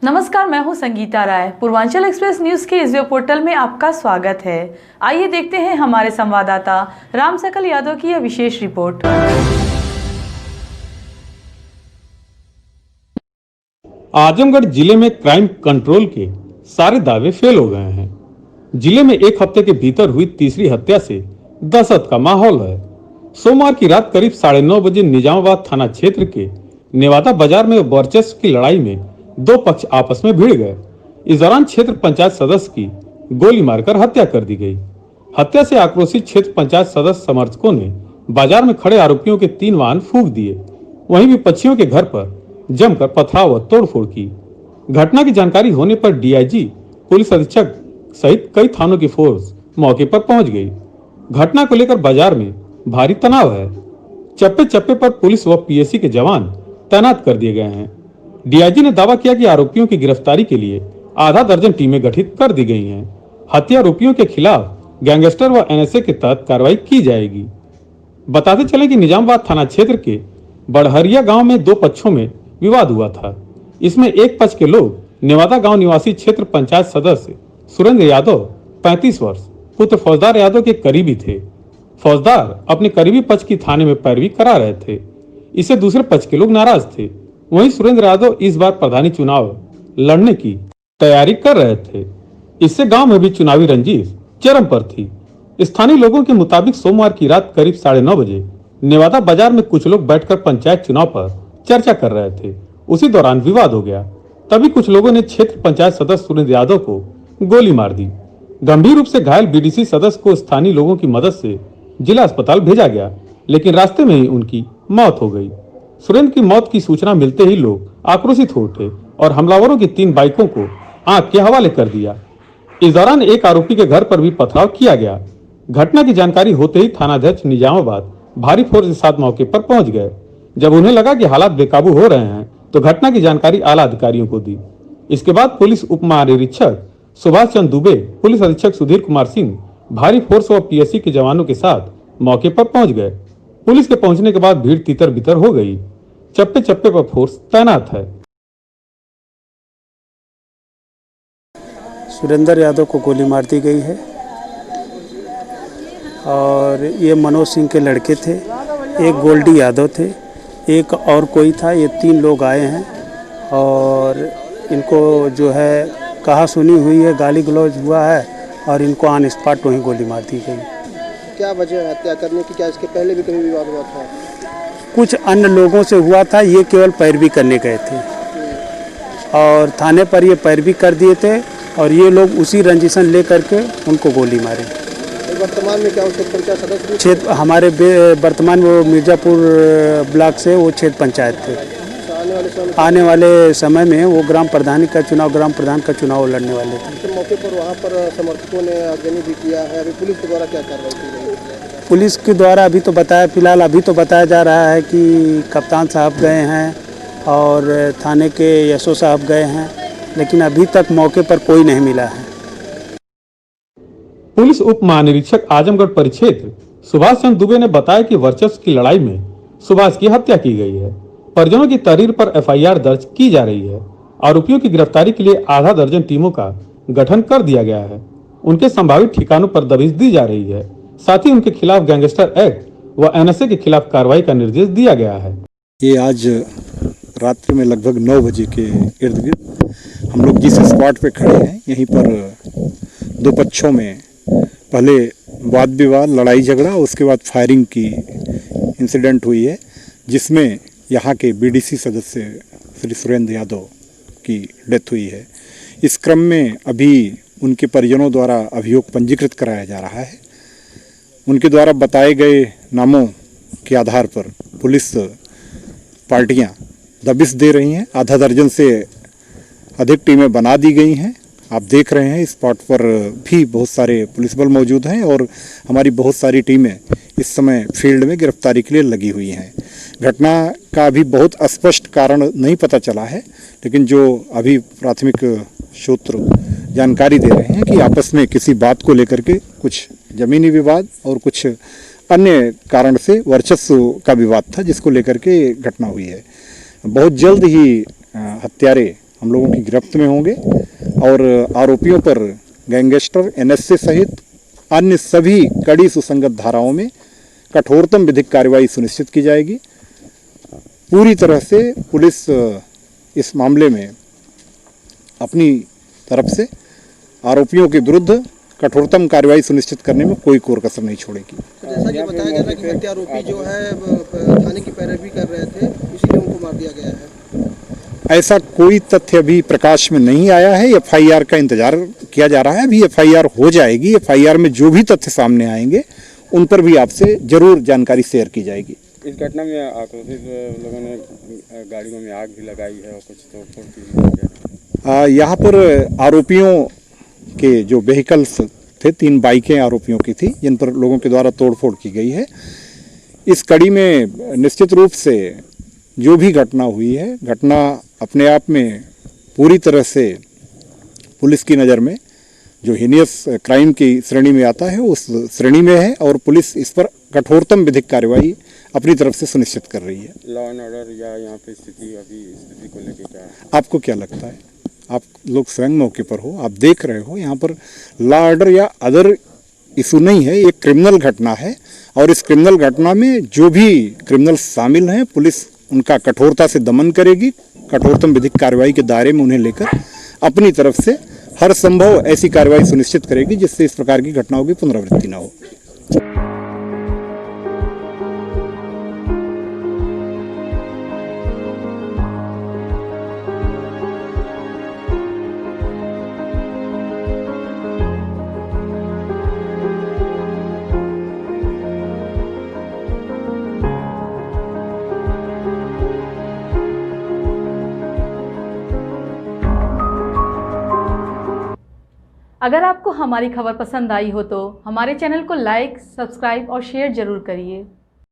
नमस्कार, मैं हूं संगीता राय। पूर्वांचल एक्सप्रेस न्यूज के इस वेब पोर्टल में आपका स्वागत है। आइए देखते हैं हमारे संवाददाता राम सकल यादव की यह विशेष रिपोर्ट। आजमगढ़ जिले में क्राइम कंट्रोल के सारे दावे फेल हो गए हैं। जिले में एक हफ्ते के भीतर हुई तीसरी हत्या से दहशत का माहौल है। सोमवार की रात करीब 9:30 बजे निजामाबाद थाना क्षेत्र के नेवादा बाजार में वर्चस्व की लड़ाई में दो पक्ष आपस में भिड़ गए। इस दौरान क्षेत्र पंचायत सदस्य की गोली मारकर हत्या कर दी गई। हत्या से आक्रोशित क्षेत्र पंचायत सदस्य समर्थकों ने बाजार में खड़े आरोपियों के 3 वाहन फूंक दिए। वहीं विपक्षियों के घर पर जमकर पथराव व तोड़फोड़ की। घटना की जानकारी होने पर डीआईजी, पुलिस अधीक्षक सहित कई थानों की फोर्स मौके पर पहुंच गई। घटना को लेकर बाजार में भारी तनाव है। चप्पे चप्पे पर पुलिस व पीएसी के जवान तैनात कर दिए गए हैं। डीआईजी ने दावा किया कि आरोपियों की गिरफ्तारी के लिए आधा दर्जन टीमें गठित कर दी गई हैं। हत्या आरोपियों के खिलाफ गैंगस्टर व एनएसए के तहत कार्रवाई की जाएगी। बताते चले कि निजामाबाद थाना क्षेत्र के बड़हरिया गांव में दो पक्षों में विवाद हुआ था। इसमें एक पक्ष के लोग नेवादा गांव निवासी क्षेत्र पंचायत सदस्य सुरेंद्र यादव 35 वर्ष पुत्र फौजदार यादव के करीबी थे। फौजदार अपने करीबी पक्ष की थाने में पैरवी करा रहे थे। इससे दूसरे पक्ष के लोग नाराज थे। वहीं सुरेंद्र यादव इस बार प्रधानी चुनाव लड़ने की तैयारी कर रहे थे। इससे गांव में भी चुनावी रंजिश चरम पर थी। स्थानीय लोगों के मुताबिक सोमवार की रात करीब 9:30 बजे नेवादा बाजार में कुछ लोग बैठकर पंचायत चुनाव पर चर्चा कर रहे थे। उसी दौरान विवाद हो गया। तभी कुछ लोगों ने क्षेत्र पंचायत सदस्य सुरेंद्र यादव को गोली मार दी। गंभीर रूप से घायल बीडीसी सदस्य को स्थानीय लोगों की मदद से जिला अस्पताल भेजा गया, लेकिन रास्ते में ही उनकी मौत हो गई। सुरेंद्र की मौत की सूचना मिलते ही लोग आक्रोशित हो उठे और हमलावरों की 3 बाइकों को आग के हवाले कर दिया। इस दौरान एक आरोपी के घर पर भी पथराव किया गया। घटना की जानकारी होते ही थानाध्यक्ष निजामाबाद भारी फोर्स के साथ मौके पर पहुंच गए। जब उन्हें लगा कि हालात बेकाबू हो रहे हैं तो घटना की जानकारी आला अधिकारियों को दी। इसके बाद पुलिस उप महानिरीक्षक सुभाष चंद्र दुबे, पुलिस अधीक्षक सुधीर कुमार सिंह भारी फोर्स व पीएससी के जवानों के साथ मौके पर पहुंच गए। पुलिस के पहुंचने के बाद भीड़ तितर बितर हो गई। चप्पे चप्पे पर फोर्स तैनात है। सुरेंद्र यादव को गोली मार दी गई है और ये मनोज सिंह के लड़के थे। एक गोल्डी यादव थे, एक और कोई था। ये 3 लोग आए हैं और इनको जो है कहा सुनी हुई है, गाली गलौज हुआ है और इनको ऑन स्पॉट वहीं गोली मार दी गई। क्या वजह है हत्या करने की? क्या इसके पहले भी कहीं विवाद हुआ था? कुछ अन्य लोगों से हुआ था। ये केवल पैरवी करने गए थे और थाने पर ये पैरवी कर दिए थे और ये लोग उसी रंजिशन ले करके उनको गोली मारे। वर्तमान में क्या क्षेत्र पंचायत सदस्य? क्षेत्र हमारे वर्तमान वो मिर्जापुर ब्लॉक से वो क्षेत्र पंचायत थे। आने वाले समय में वो ग्राम प्रधान का चुनाव लड़ने वाले थे। तो मौके पर वहाँ पर समर्थकों ने आगजनी भी किया है। अभी पुलिस के द्वारा क्या कार्रवाई की गई? पुलिस के द्वारा अभी तो बताया जा रहा है कि कप्तान साहब गए हैं और थाने के एसओ साहब गए हैं, लेकिन अभी तक मौके पर कोई नहीं मिला है। पुलिस उप महानिरीक्षक आजमगढ़ परिक्षेत्र सुभाष चंद्र दुबे ने बताया कि वर्चस्व की लड़ाई में सुभाष की हत्या की गई है। परिजनों की तहरीर पर एफआईआर दर्ज की जा रही है। आरोपियों की गिरफ्तारी के लिए आधा दर्जन टीमों का गठन कर दिया गया है। उनके संभावित ठिकानों पर दबिश दी जा रही है। साथ ही उनके खिलाफ गैंगस्टर एक्ट व एनएसए के खिलाफ कार्रवाई का निर्देश दिया गया है। ये आज रात्रि में लगभग 9 बजे के इर्द गिर्द हम लोग जिस स्पॉट पे खड़े हैं, यहीं पर दो पक्षों में पहले वाद विवाद, लड़ाई झगड़ा, उसके बाद फायरिंग की इंसिडेंट हुई है, जिसमें यहाँ के बीडीसी सदस्य श्री सुरेंद्र यादव की डेथ हुई है। इस क्रम में अभी उनके परिजनों द्वारा अभियोग पंजीकृत कराया जा रहा है। उनके द्वारा बताए गए नामों के आधार पर पुलिस पार्टियां दबिश दे रही हैं। आधा दर्जन से अधिक टीमें बना दी गई हैं। आप देख रहे हैं स्पॉट पर भी बहुत सारे पुलिस बल मौजूद हैं और हमारी बहुत सारी टीमें इस समय फील्ड में गिरफ्तारी के लिए लगी हुई हैं। घटना का अभी बहुत स्पष्ट कारण नहीं पता चला है, लेकिन जो अभी प्राथमिक सूत्र जानकारी दे रहे हैं कि आपस में किसी बात को लेकर के कुछ जमीनी विवाद और कुछ अन्य कारण से वर्चस्व का विवाद था, जिसको लेकर के घटना हुई है। बहुत जल्द ही हत्यारे हम लोगों की गिरफ्त में होंगे और आरोपियों पर गैंगस्टर एनएसए सहित अन्य सभी कड़ी सुसंगत धाराओं में कठोरतम विधिक कार्रवाई सुनिश्चित की जाएगी। पूरी तरह से पुलिस इस मामले में अपनी तरफ से आरोपियों के विरुद्ध कठोरतम कार्रवाई सुनिश्चित करने में कोई कोर कसर नहीं छोड़ेगी। जैसा कि बताया गया था कि हत्यारोपी जो है थाने की पैरवी कर रहे थे, इसीलिए उनको मार दिया गया है। ऐसा कोई तथ्य अभी प्रकाश में नहीं आया है। एफआईआर का इंतजार किया जा रहा है। अभी एफआईआर हो जाएगी। एफआईआर में जो भी तथ्य सामने आएंगे उन पर भी आपसे जरूर जानकारी शेयर की जाएगी। इस घटना में आक्रोशित लोगों ने गाड़ियों में आग भी लगाई है और कुछ तोड़फोड़ की। यहाँ पर आरोपियों के जो व्हीकल्स थे, 3 बाइकें आरोपियों की थी जिन पर लोगों के द्वारा तोड़फोड़ की गई है। इस कड़ी में निश्चित रूप से जो भी घटना हुई है, घटना अपने आप में पूरी तरह से पुलिस की नज़र में जो हीनियस क्राइम की श्रेणी में आता है उस श्रेणी में है और पुलिस इस पर कठोरतम विधिक कार्रवाई अपनी तरफ से सुनिश्चित कर रही है। लॉ एंड ऑर्डर या यहाँ पे स्थिति को लेकर क्या आपको क्या लगता है? आप लोग स्वयं मौके पर हो, आप देख रहे हो, यहाँ पर लॉ ऑर्डर या अदर इशू नहीं है, एक क्रिमिनल घटना है और इस क्रिमिनल घटना में जो भी क्रिमिनल शामिल हैं पुलिस उनका कठोरता से दमन करेगी। कठोरतम विधिक कार्रवाई के दायरे में उन्हें लेकर अपनी तरफ से हर संभव ऐसी कार्रवाई सुनिश्चित करेगी जिससे इस प्रकार की घटनाओं की पुनरावृत्ति न हो। अगर आपको हमारी खबर पसंद आई हो तो हमारे चैनल को लाइक, सब्सक्राइब और शेयर जरूर करिए।